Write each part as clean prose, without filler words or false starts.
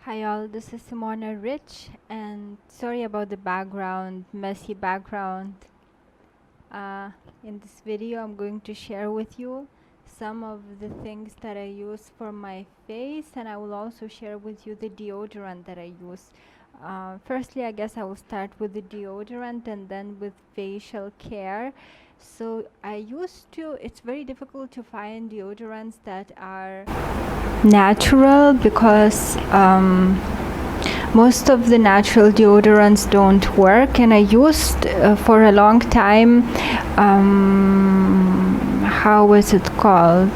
Hi all, this is Simona Rich, and sorry about the background, messy background. In this video I'm going to share with you some of the things that I use for my face, and I will also share with you the deodorant that I use. Firstly, I guess I will start with the deodorant and then with facial care. So it's very difficult to find deodorants that are natural because most of the natural deodorants don't work, and I used for a long time how was it called,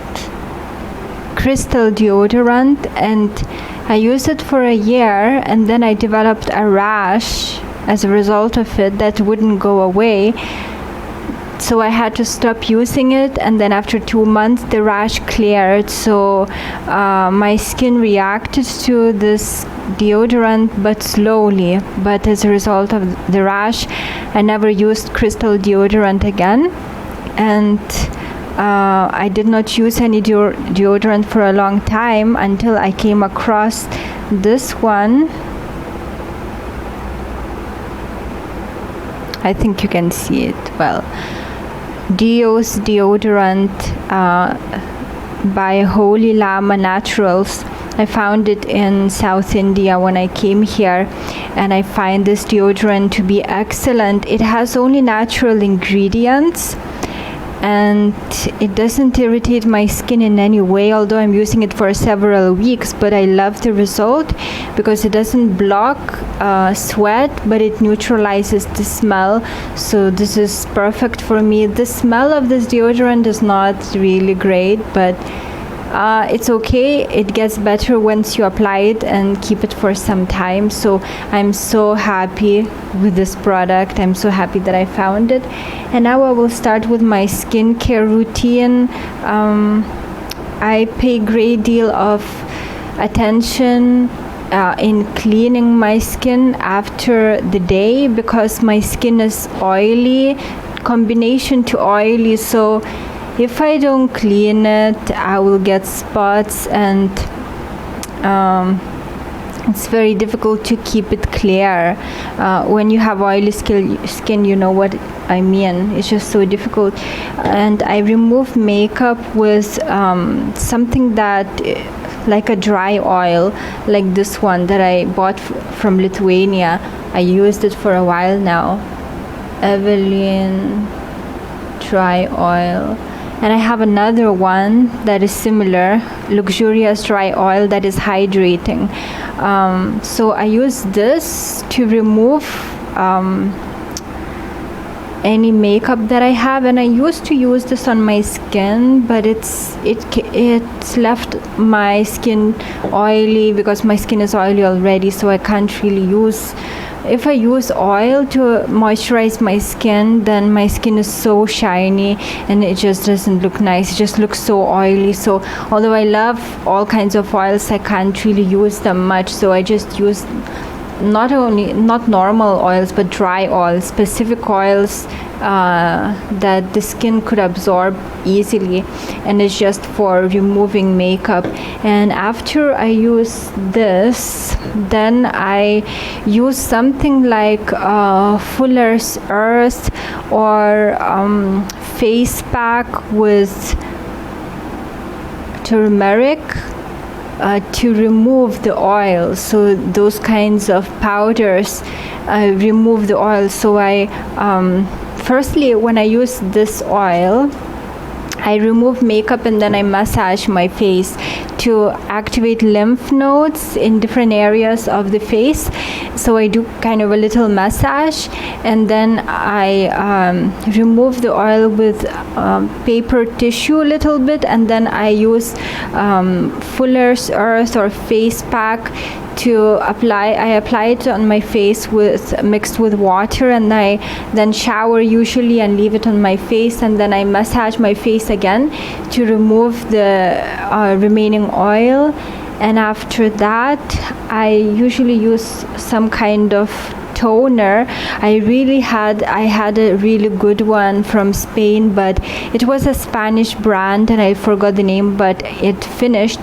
crystal deodorant, and I used it for a year, and then I developed a rash as a result of it that wouldn't go away. So I had to stop using it, and then after 2 months the rash cleared. So my skin reacted to this deodorant, but slowly. But as a result of the rash, I never used crystal deodorant again, and I did not use any deodorant for a long time until I came across this one. I think you can see it well. Dio's deodorant by Holy Lama Naturals. I found it in South India when I came here, and I find this deodorant to be excellent. It has only natural ingredients, and it doesn't irritate my skin in any way, although I'm using it for several weeks. But I love the result because it doesn't block sweat, but it neutralizes the smell. So this is perfect for me. The smell of this deodorant is not really great, but it's okay. It gets better once you apply it and keep it for some time. So I'm so happy with this product. I'm so happy that I found it. And now I will start with my skincare routine. I pay a great deal of attention in cleaning my skin after the day, because my skin is oily, combination to oily. So if I don't clean it, I will get spots, and it's very difficult to keep it clear. When you have oily skin, you know what I mean. It's just so difficult. And I remove makeup with something that like a dry oil, like this one that I bought from Lithuania. I used it for a while now. Evelyn dry oil. And I have another one that is similar, luxurious dry oil that is hydrating. So I use this to remove any makeup that I have, and I used to use this on my skin, but it's left my skin oily because my skin is oily already, so I can't really use. If I use oil to moisturize my skin, then my skin is so shiny and it just doesn't look nice. It just looks so oily. So although I love all kinds of oils, I can't really use them much. So I just use not normal oils, but dry oils, specific oils that the skin could absorb easily, and it's just for removing makeup. And after I use this, then I use something like Fuller's Earth or face pack with turmeric to remove the oil. So those kinds of powders remove the oil. So I firstly, when I use this oil, I remove makeup and then I massage my face to activate lymph nodes in different areas of the face. So I do kind of a little massage, and then I remove the oil with paper tissue a little bit, and then I use Fuller's Earth or face pack to apply. I apply it on my face mixed with water, and I then shower usually and leave it on my face, and then I massage my face again to remove the remaining oil. And after that, I usually use some kind of toner. I had a really good one from Spain, but it was a Spanish brand and I forgot the name, but it finished,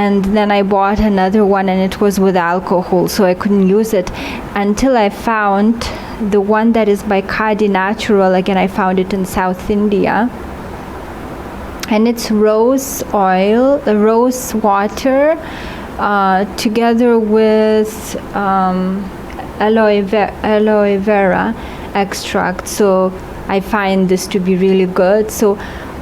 and then I bought another one and it was with alcohol, so I couldn't use it until I found the one that is by Kadi Natural. Again, I found it in South India, and it's rose oil, rose water, together with aloe vera extract. So I find this to be really good. So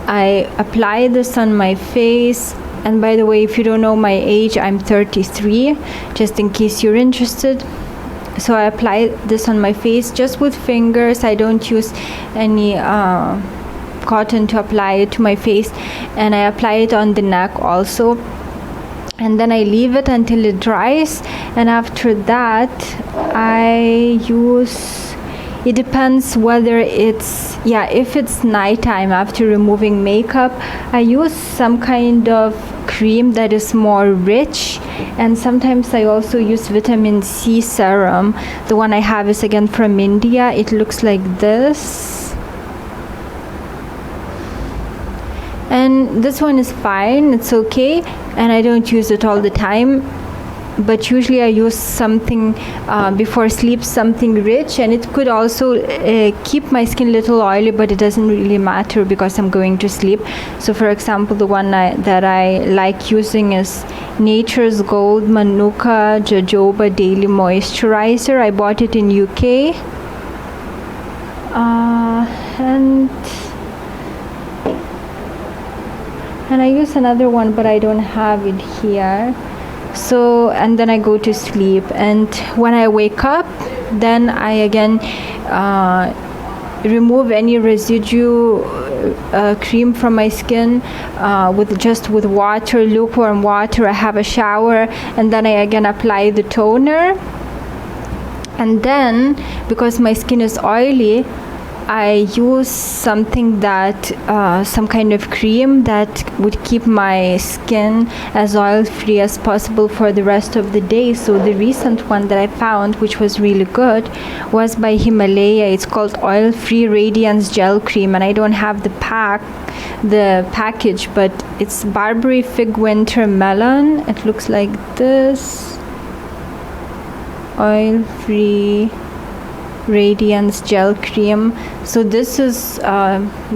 I apply this on my face. And by the way, if you don't know my age, I'm 33, just in case you're interested. So I apply this on my face just with fingers. I don't use any cotton to apply it to my face, and I apply it on the neck also, and then I leave it until it dries. And after that I use, it depends whether it's, if it's nighttime after removing makeup, I use some kind of cream that is more rich, and sometimes I also use vitamin C serum. The one I have is again from India. It looks like this, and this one is fine, it's okay, and I don't use it all the time, but usually I use something before sleep, something rich, and it could also keep my skin a little oily, but it doesn't really matter because I'm going to sleep. So for example, the one that I like using is Nature's Gold Manuka Jojoba Daily Moisturizer. I bought it in UK, and I use another one, but I don't have it here. So, and then I go to sleep, and when I wake up, then I again remove any residue cream from my skin with water, lukewarm water. I have a shower, and then I again apply the toner, and then because my skin is oily, I use something that some kind of cream that would keep my skin as oil-free as possible for the rest of the day. So the recent one that I found, which was really good, was by Himalaya. It's called Oil-Free Radiance Gel Cream, and I don't have the package, but it's Barbary Fig Winter Melon. It looks like this. Oil-Free Radiance Gel Cream. So this is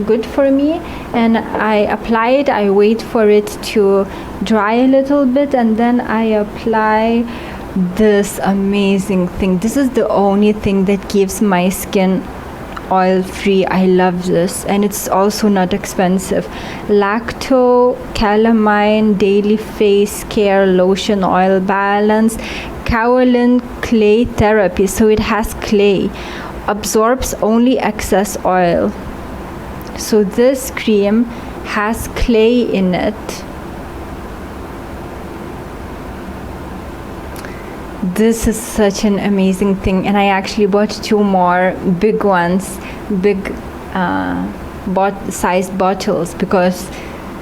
good for me, and I apply it. I wait for it to dry a little bit, and then I apply this amazing thing. This is the only thing that gives my skin oil free. I love this, and it's also not expensive. Lacto Calamine Daily Face Care Lotion Oil Balance Kaolin Clay Therapy. So it has clay, absorbs only excess oil. So this cream has clay in it. This is such an amazing thing, and I actually bought 2 more big ones, sized bottles, because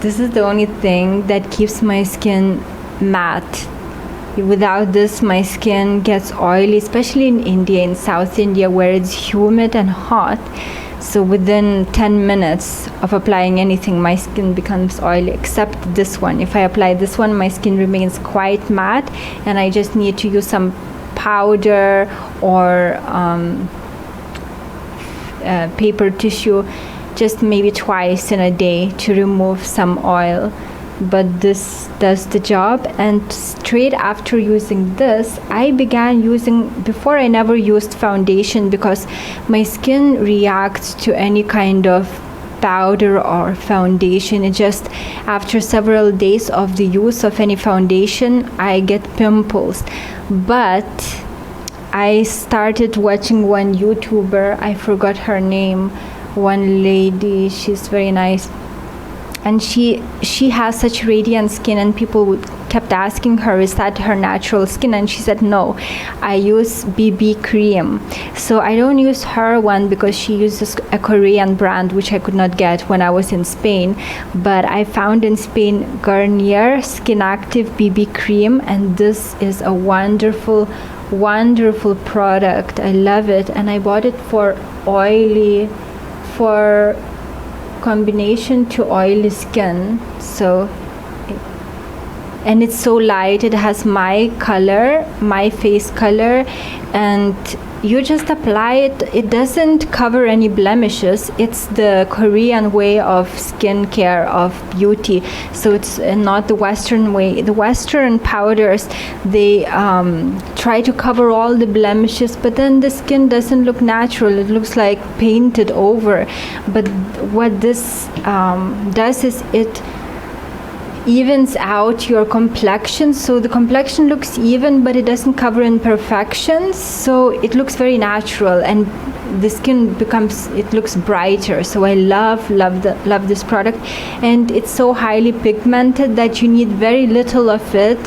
this is the only thing that keeps my skin matte. Without this, my skin gets oily, especially in India, in South India, where it's humid and hot. So within 10 minutes of applying anything, my skin becomes oily, except this one. If I apply this one, my skin remains quite matte, and I just need to use some powder or paper tissue just maybe twice in a day to remove some oil. But this does the job. And straight after using this, I began using, before I never used foundation because my skin reacts to any kind of powder or foundation. It just, after several days of the use of any foundation, I get pimples. But I started watching one YouTuber, I forgot her name, one lady, she's very nice, and she has such radiant skin, and people would kept asking her, is that her natural skin? And she said, no, I use BB cream. So I don't use her one because she uses a Korean brand, which I could not get when I was in Spain. But I found in Spain Garnier Skin Active BB cream, and this is a wonderful product. I love it, and I bought it for combination to oily skin. So, and it's so light, it has my color, my face color, and you just apply it. It doesn't cover any blemishes. It's the Korean way of skincare, of beauty. So it's not the Western way. The Western powders, they try to cover all the blemishes, but then the skin doesn't look natural. It looks like painted over. But what this does is it evens out your complexion, so the complexion looks even, but it doesn't cover imperfections, so it looks very natural, and the skin looks brighter. So I love this product, and it's so highly pigmented that you need very little of it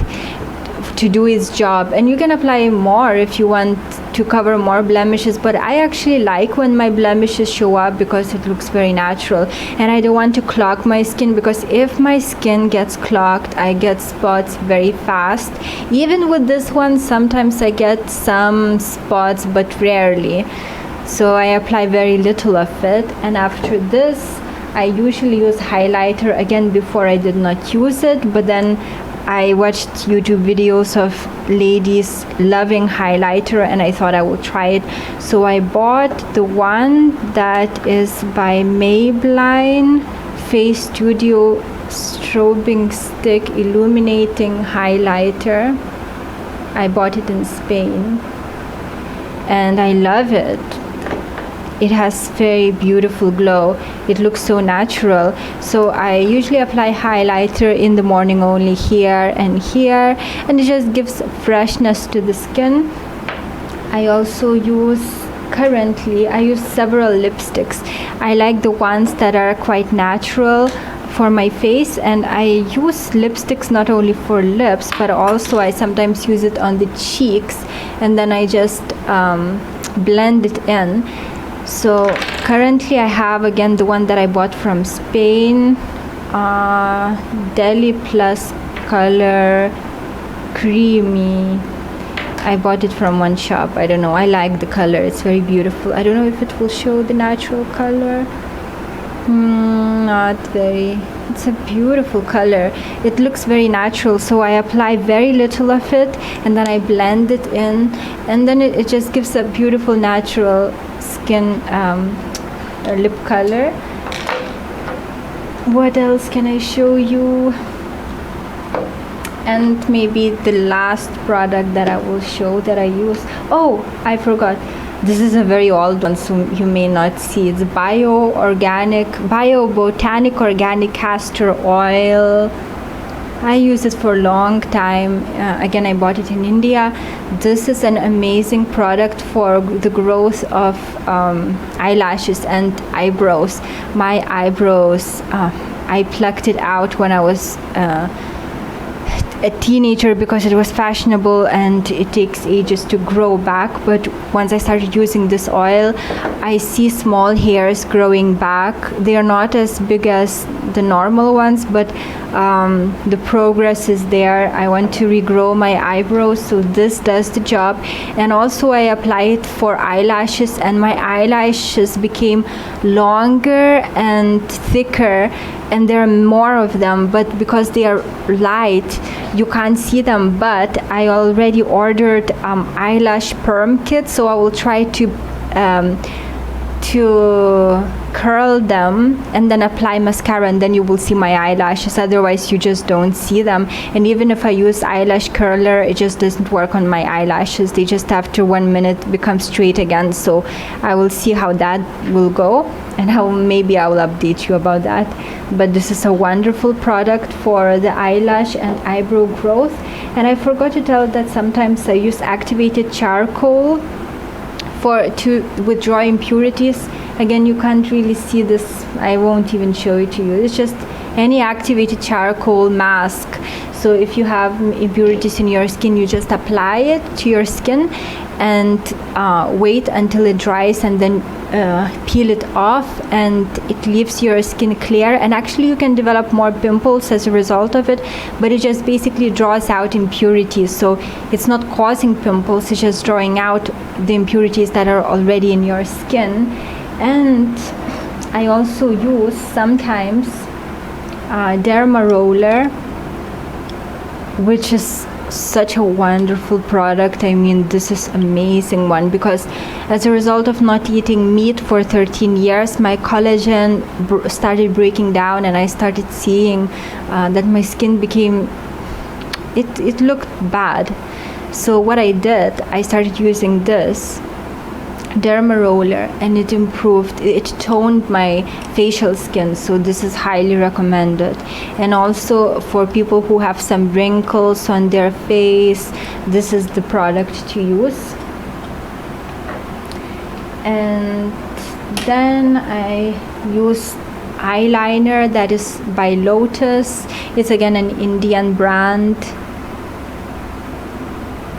to do its job, and you can apply more if you want to cover more blemishes. But I actually like when my blemishes show up because it looks very natural, and I don't want to clog my skin, because if my skin gets clogged, I get spots very fast. Even with this one, sometimes I get some spots, but rarely. So I apply very little of it, and after this I usually use highlighter again. Before I did not use it, but then I watched YouTube videos of ladies loving highlighter, and I thought I would try it. So I bought the one that is by Maybelline Face Studio Strobing Stick Illuminating Highlighter. I bought it in Spain, and I love it. It has very beautiful glow. It looks so natural. So I usually apply highlighter in the morning only, here and here, and it just gives freshness to the skin. I also currently I use several lipsticks. I like the ones that are quite natural for my face, and I use lipsticks not only for lips, but also I sometimes use it on the cheeks, and then I just blend it in. So currently I have again the one that I bought from Spain, Deli Plus Color Creamy. I bought it from one shop. I don't know, I like the color, it's very beautiful. I don't know if it will show the natural color. Not very. It's a beautiful color. It looks very natural, so I apply very little of it, and then I blend it in, and then it just gives a beautiful natural skin lip color. What else can I show you? And maybe the last product that I will show that I use. Oh, I forgot. This is a very old one, so you may not see. It's Botanic Organic Castor Oil. I use it for a long time. Again, I bought it in India. This is an amazing product for the growth of eyelashes and eyebrows. My eyebrows, I plucked it out when I was a teenager because it was fashionable and it takes ages to grow back. But once I started using this oil, I see small hairs growing back. They are not as big as the normal ones, but the progress is there. I want to regrow my eyebrows, so this does the job. And also I apply it for eyelashes, and my eyelashes became longer and thicker, and there are more of them, but because they are light you can't see them. But I already ordered eyelash perm kit, so I will try to curl them and then apply mascara, and then you will see my eyelashes. Otherwise you just don't see them. And even if I use eyelash curler, it just doesn't work on my eyelashes. They just after 1 minute become straight again. So I will see how that will go, and maybe I will update you about that. But this is a wonderful product for the eyelash and eyebrow growth. And I forgot to tell that sometimes I use activated charcoal to withdraw impurities. Again, you can't really see this. I won't even show it to you. It's just any activated charcoal mask. So if you have impurities in your skin, you just apply it to your skin and wait until it dries, and then peel it off, and it leaves your skin clear. And actually you can develop more pimples as a result of it, but it just basically draws out impurities. So it's not causing pimples, it's just drawing out the impurities that are already in your skin. And I also use sometimes derma roller, which is such a wonderful product. I mean, this is amazing one, because as a result of not eating meat for 13 years, my collagen started breaking down, and I started seeing that my skin became, it looked bad. So what I did, I started using this derma roller, and it improved, it toned my facial skin. So this is highly recommended. And also for people who have some wrinkles on their face, this is the product to use. And then I use eyeliner that is by Lotus. It's again an Indian brand,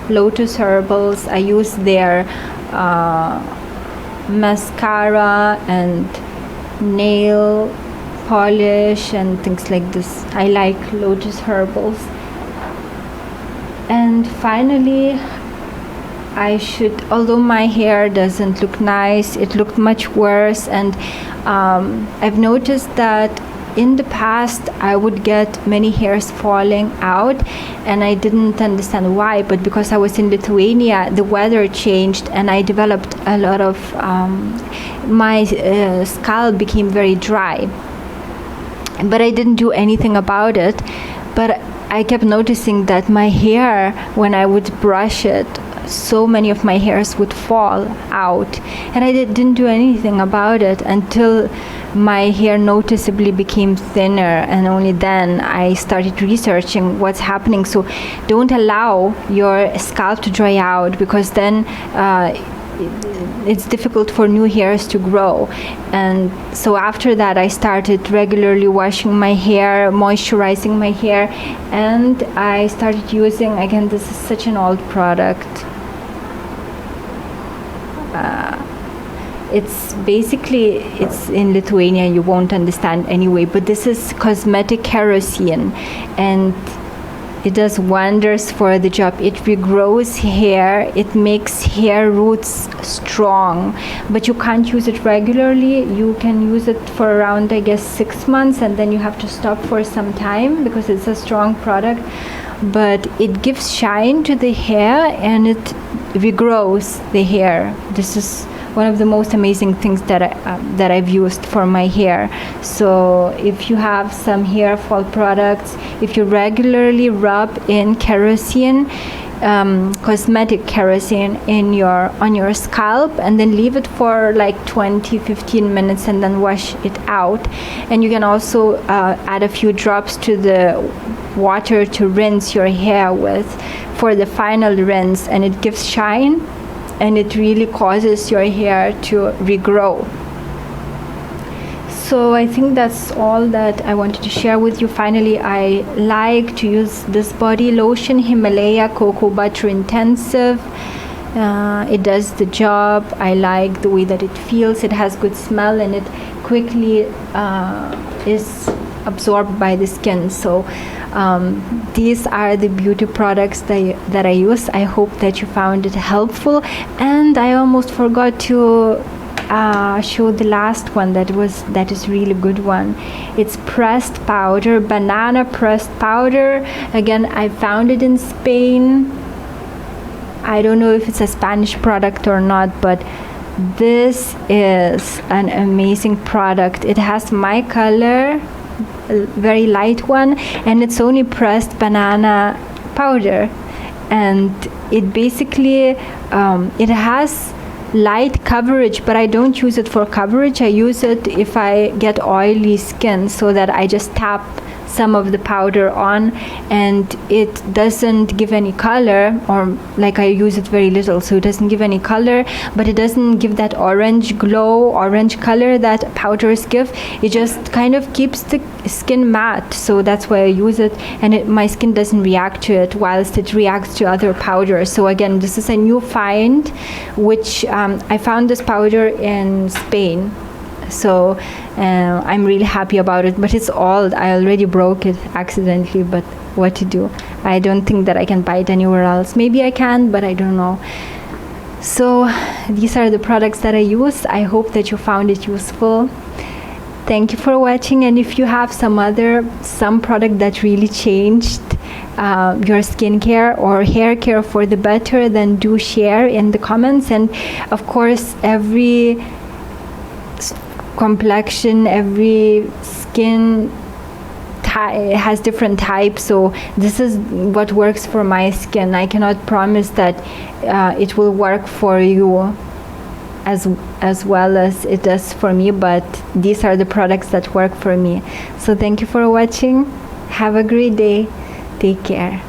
Lotus Herbals. I use their mascara and nail polish and things like this. I like Lotus Herbals. And finally, although my hair doesn't look nice, it looked much worse. And I've noticed that in the past I would get many hairs falling out, and I didn't understand why, but because I was in Lithuania, the weather changed and I developed a lot of my scalp became very dry, but I didn't do anything about it. But I kept noticing that my hair, when I would brush it, so many of my hairs would fall out, and I didn't do anything about it until my hair noticeably became thinner, and only then I started researching what's happening. So don't allow your scalp to dry out, because then it's difficult for new hairs to grow. And so after that I started regularly washing my hair, moisturizing my hair, and I started using, again, this is such an old product, it's basically, it's in Lithuania, you won't understand anyway, but this is cosmetic kerosene, and it does wonders for the job. It regrows hair, it makes hair roots strong, but you can't use it regularly. You can use it for around, I guess, 6 months, and then you have to stop for some time because it's a strong product. But it gives shine to the hair and it regrows the hair. This is one of the most amazing things that I've used for my hair. So if you have some hair fall products, if you regularly rub in kerosene, cosmetic kerosene on your scalp, and then leave it for like 20-15 minutes and then wash it out. And you can also add a few drops to the water to rinse your hair with for the final rinse, and it gives shine and it really causes your hair to regrow. So I think that's all that I wanted to share with you. Finally, I like to use this body lotion, Himalaya Cocoa Butter Intensive. It does the job. I like the way that it feels. It has good smell, and it quickly is absorbed by the skin. So these are the beauty products that I use. I hope that you found it helpful. And I almost forgot to show the last one that is really good one. It's pressed powder, banana pressed powder. Again, I found it in Spain. I don't know if it's a Spanish product or not, but this is an amazing product. It has my color, a very light one, and it's only pressed banana powder, and it basically it has light coverage, but I don't use it for coverage. I use it if I get oily skin, so that I just tap some of the powder on, and it doesn't give any color, or like I use it very little, so it doesn't give any color, but it doesn't give that orange glow, orange color that powders give. It just kind of keeps the skin matte, so that's why I use it, and my skin doesn't react to it whilst it reacts to other powders. So again, this is a new find, which I found this powder in Spain. So I'm really happy about it, but it's old. I already broke it accidentally, but what to do? I don't think that I can buy it anywhere else. Maybe I can, but I don't know. So these are the products that I use. I hope that you found it useful. Thank you for watching, and if you have some product that really changed your skincare or hair care for the better, then do share in the comments. And of course, every complexion, every skin has different types, so this is what works for my skin. I cannot promise that it will work for you as well as it does for me, but these are the products that work for me. So thank you for watching. Have a great day. Take care.